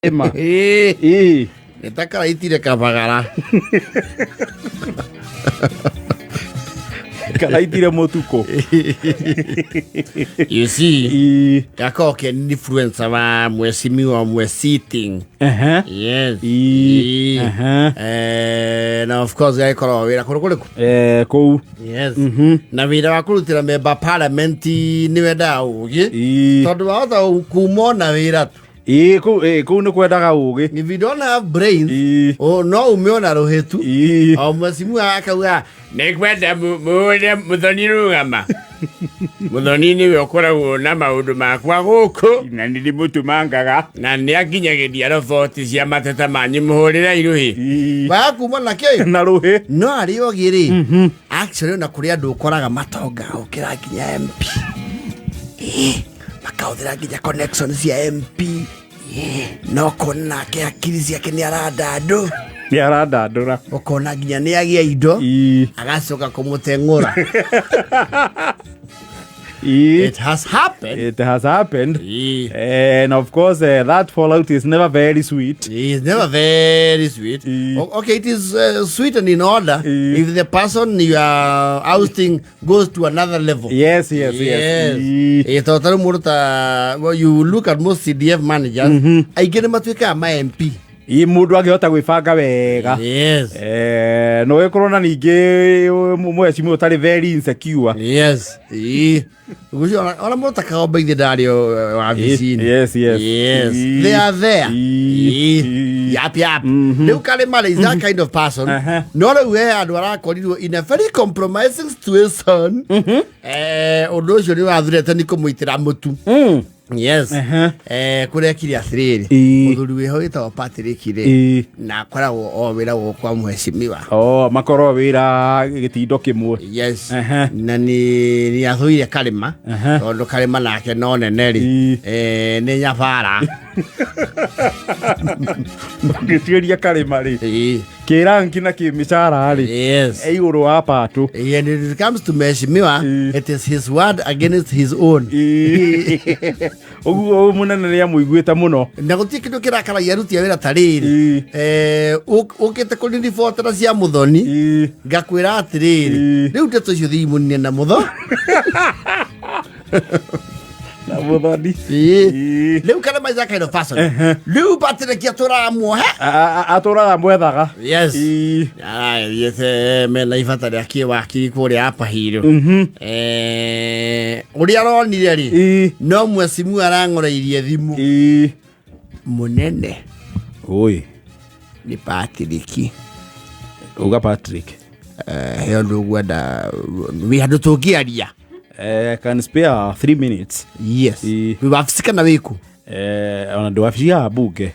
Ema. Netaka itire kabagara. Kalaitire motuko. You see, kako ke influencer wa mheshimiwa mwe sitting. Yes. Now of course guy kora wira kuri Kou. Yes. Na wira wa kurutira member parliament ni wenda ugi. Tondu wa ta kumona wira tu. Kou ni kwendaga ugi. If you don't have brains, no umeona rohetu. Mheshimiwa akauga nekwenda muthoni rugama. Muthoni ni we okoragwo na maundu makwa guku na ndi mutumangaga na ni akinyagiria roboti cia mateta manyu muhurira iruhi bakuma na ke na ruhi no ari ogiri actually na kuri andu ukoraga matonga ukira kinya MP makauthira kinya connection cia MP no kona ke akiri cia ke ni aranda andu ni aranda andura ukona kinya ni agia indo agacoka kumutengura. It has happened. It has happened. And of course, that fallout is never very sweet. It's never very sweet. Okay, it is sweet and in order if the person you are ousting goes to another level. Yes. Well, you look at most CDF managers, I get them at my MP. Mundu angihota gwibanga wega. Yes. No wekorona ningi mwecimu utari very insecure. Yes. Ona mota kaomba ithe dario wa vicini. Yes. They are there. Yap. Riu Kalema is that kind of person. No we andu arakorirwo in a very compromising situation. Undu ucio ni wathurete ni kumuitira mutu. Yes. Kuria kiri athiriri muthuri weho witagwo Patrick ri na koragwo o wira wo kwa mheshimiwa makoro wira gitindo kimwe. Yes. Na ni athuire Kalema tondu Kalema nake no nene ri ni nyabara gitiria Kalema ri kirangi na kimishara ri iguru wa patu. And it comes to mheshimiwa, it is his word against his own. Oguo munene ria muiguita muno na gutie kindu kirakara yarutia wira tariri ukite kunini fotera cia muthoni ngakwira atiriri riu ndeto cio thimunine na mutho na muthoni riu kana mai that kind of person riu Patrick atura muhe atura mwethaga. Yes. Yes, mena ifatari akiwa akiri kuria hapa hiro uria ronire ri no mwesimu arangoreirie thimu munene oi ni Patrick uga Patrick he ndu gwenda we had to giaria can spare 3 minutes. Yes. We wafisika na wiku ona ndo wafisia buge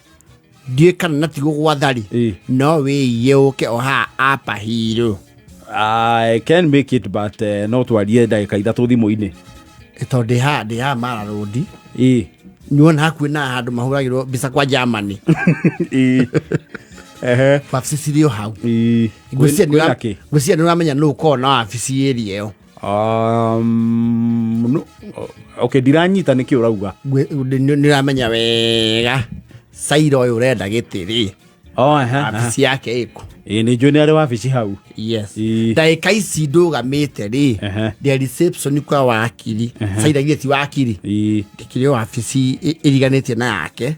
die kana natigo gwathari no we yeuke oha apa hiro. I can make it but not warie ndagika ithatu thimu-ini ito de ha mara rodi nyona haku na handu mahuragirwo bisa kwa Germany wafisirio hau ngwisia ni ramenya no ko na afisi area yo no, okay diranyita niki urauga ni ramenya wega sairo yo renda gitiri afisi yake iko ni joni ari wafici hau. Yes. Daika ici ndugamite ri the reception kwa wakiri saida giti wakiri ndikire wafici iriganite na yake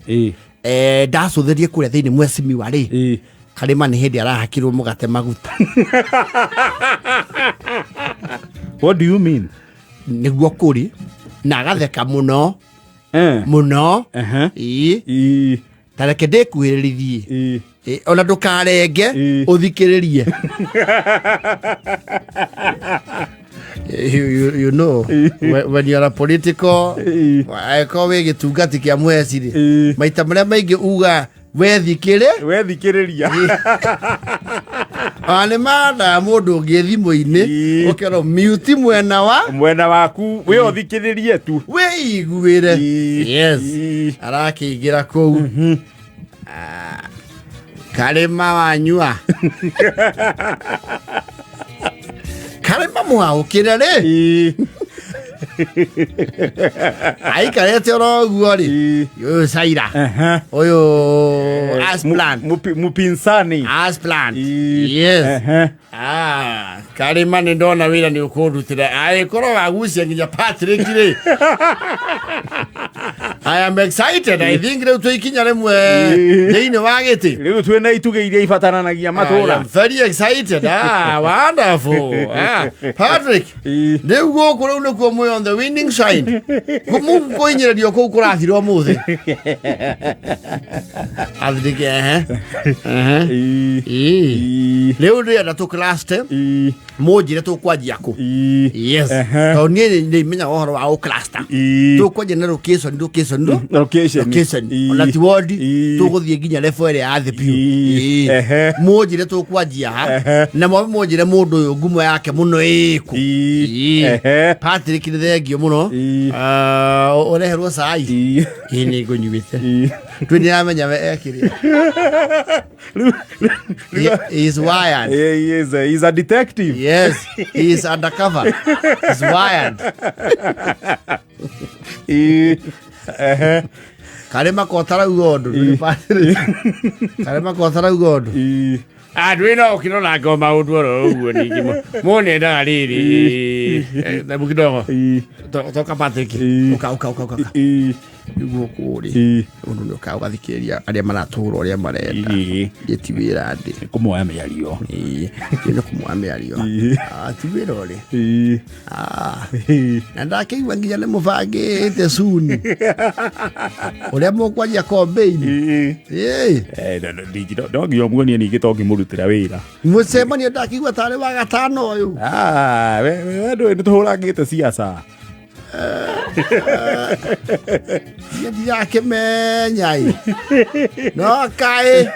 ndacuthirie kuria thiini mwecimiwa ri Kalema ni hindi arahakirwo mugate maguta. What do you mean? Niguo kuri na agatheka muno muno tareke ndikuhiriririe ona ndukarenge uthikiririe. You know when you are a political aiko we gitungati kia mweciri maita maria maingi uga wethikiriria ane mada mundu ungi thimu-ini ukero mute mwena waku we uthikiririe tu we iguire. Yes. Arakiingira kou Kalema wanyua Kalema mwa ukira ri aikarete oro guo ri yo Saira oyo Asplan mupinsani Asplan yes Karima ni ndona wira ni ukundutira koro wagucia nginya Patrick ri I am excited. I think leo tuikinya rimwe thiini wa giti riu twina ituge iria ibataranagia matura. I am very excited. Wonderful. Patrick riu guku riu nikuo mwe on the winning side kuinyirerio kuu kurathirwo muthi athike riu ndirenda tuklaste munjire tukwanjia ku yes ni menya uhoro wa uklasta tukwanjia na location ona ti ward tuguthie nginya level ere ya thipi munjire tukwanjia na munjire mundu uyu ngumo yake muno iku Patrick ni thengio muno ureherwo sai ni ngunyuite twini amenya ekiri he is wired. He's a detective. Yes, he is undercover. He's wired. Karima kotara ugondo. Karima kotara ugondo. Adwino kinona ngoma udworo uguo ningi mone nda riri na kidogo toka Patrick uka iguo kuri undu nuka ugathikiria aria maraturo aria marenda gitiwira ndi kumwoya miario ni kumwoya miario tiwira ri na ndakiigua nginya ni mubangite suni uria mukwanjia campaign no ngio muonie ningi tongi murutira wira mucemanio ndakiigua tari wa gatano uyu we ndu tuhurangite siasa yake menyai no kai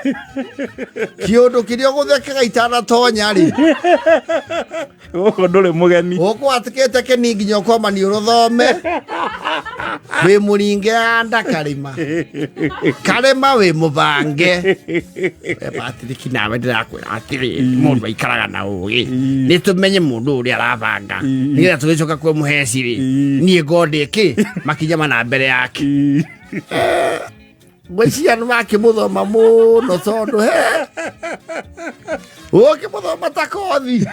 kiondo kirio guthekaga itana tonya ri uko ndure mugeni uko atikete keni nginya koma ni uruthome we muringe anda Karima we mubange Patrick nawe ndirakwira atiri mundu aikaraga na ugi ni tumenye mundu uri arabanga nigetha tugicoka kwe muheci ri nie gondeke makinya mana mbere yake mwicianu wake muthoma muno tondu oke muthoma takothi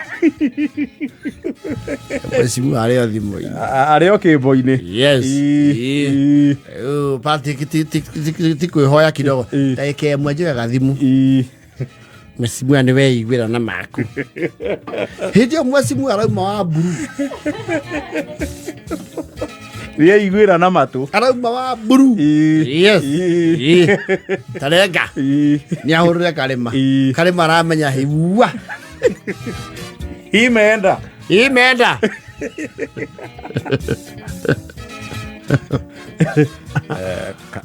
mwicimu ario thimu-ini ario kimbo-ini yes Patrick tikwihoya kidogo ndagika imwe njoyaga thimu mwicimu ni weiguira na maku hindi o mwicimu arauma wa mburu Iguira na matu arauma wa mburu yes tarenga ni ahurire Karima aramenya hiwa imeenda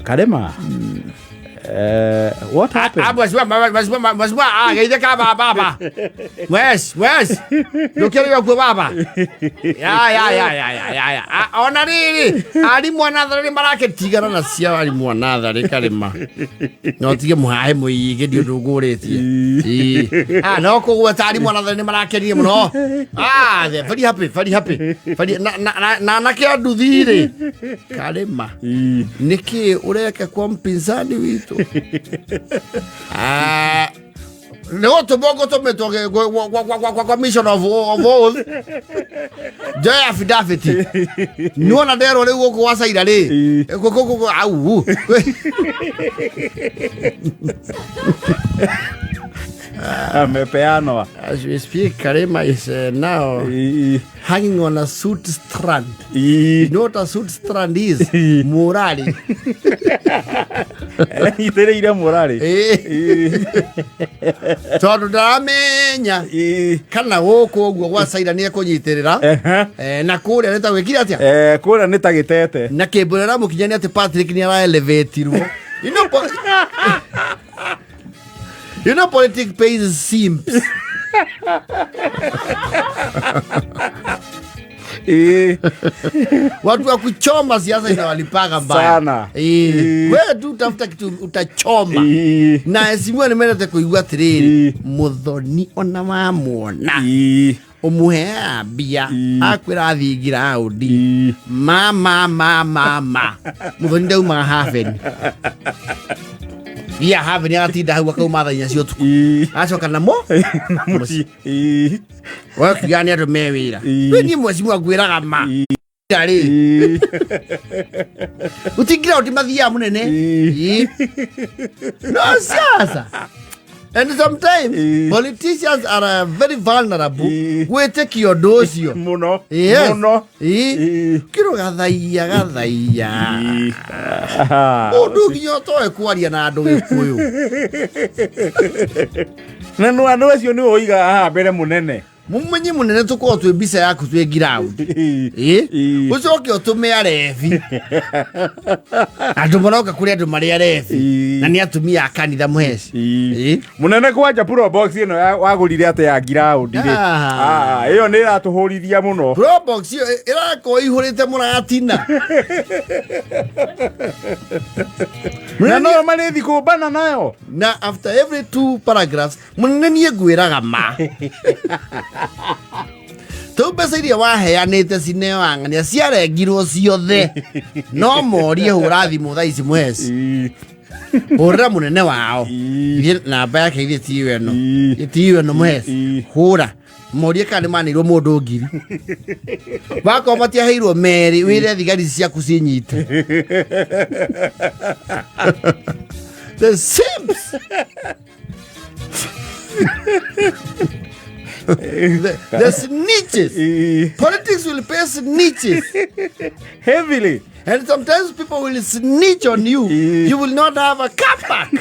Karima what happened? Maswa, gaide ka baba. Wes. Lo quiero yo baba. Ya. Ona riri. Ali mwana ni marake tigana na cia ali mwana ri Karima. No tige muhahe muige dio ndugureti. No ko gwa tari mwana ni marake ni muno. Very happy. Na kia nduthire. Karima. Niki ureke kwa mpinzani witu. Leo tobongo tometoke kwa mission of oath joy affidavit nuona dero leo kwa Saira le au amepeano. As we speak, Karima is now hanging on a soot strand. You know what a soot strand is? Morali. Itereira morali. Tondu ndaramenya kana guku guo gwa Saira ni ekunyitirira na kuria nita gwikira atia kuria nita gitete na kibura mukinyani ati Patrick ni ara elevatirwo you know politics pays simps. Watu wa kuchoma siasa ina walipaga mbaya sana. Wewe tu tafuta kitu utachoma. Na simwe nimeenda kuigua tiriri muthoni ona mamuona. umuhea bia akwira thigira audi ma muthonde uma haven ya haven ya tinda hau akauma thanya cio tuku acoka namo wakigania ndo mewira ni mwezi mwagwiraga ma Dari. Utingira utimathia munene. No sasa. And sometimes politicians are very vulnerable. We take your docio. Muno. Yes. Muno. Kiro gathaia. Odu kinyoto ekwaria na andu gikuyu. Na no anu acio ni oiga aha mbere munene. Mumenye munene tuko twe bisa yaku twe ground ucoke utume arefi andu maroka kuri andu mari arefi na ni atumia akanitha muheci munene kwanja pro box ino wagurire ate ya ground iyo ni iratuhurithia muno pro box iyo irako ihurite muratina na no mari thiko bana nayo na after every 2 paragraphs munene ni egwiraga ma tu besairia waheanite cineo angania ciarengirwo ciothe no morie hurathi muthaici mweci hura munene wao namba yake ithitiwe no mweci hura morie kana manirwo mundu ngiri bako matiaheirwo meri wire thigari ciaku cinyite the Sims the snitches. Politics will pay snitches heavily, and sometimes people will snitch on you. You will not have a comeback.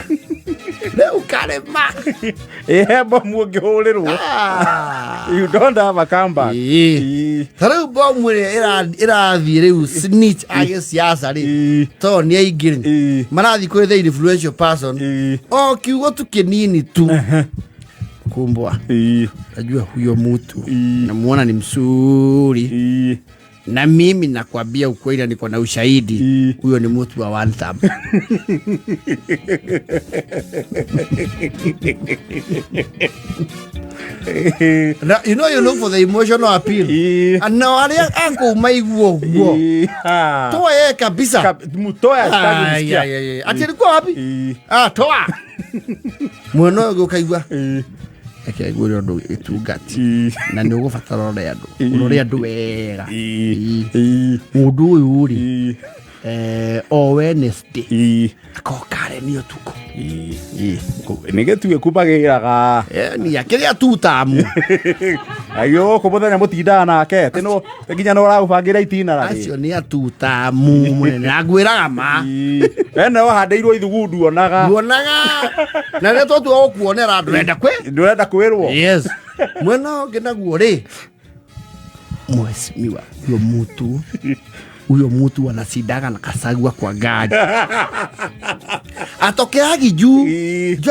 You don't have a comeback. Through bomb era snitch against Yasari. So near Girin. Manathi the influential person. Oh, kiugo tu kinini tu. Kumbwa najua huyo mtu namuona ni mzuri na mimi nakwambia ukweli niko na ushahidi huyo ni mtu wa one time. Now, you know you look for the emotional appeal and now anko maiguo toa kabisa mutoa stadi ati alikuwa wapi toa mwono gukaigwa eke gwiro ndo itungati na ni ugufatara ore andu wega mundu uyu ri o Wednesday akokare ni utuko nigetuge kubagiraga ni akiria tutamu ayo kubuthanya mutinda nake tino nginya no uragubangira itina ragi acio ni atutamu munene agwiraga ma ene wahandeirwo ithugundu onaga na reto tu okuonera ndurenda kwirwo yes mwena ngenaguo ri mheshimiwa huyo mtu anasindaga na kasagua kwa gari atokeagi juu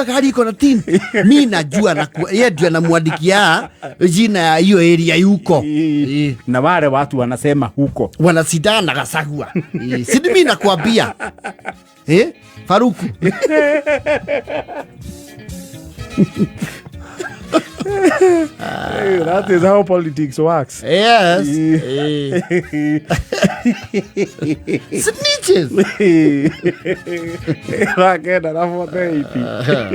gari iko na tin mimi najua na yeye ndio anamwandikia jina ya hiyo area yuko na wale watu wanasema huko wanasindaga na kasagua si mimi nakwambia Faruku that is how politics works. Yes. Snitches. Rakenda na foto ipi.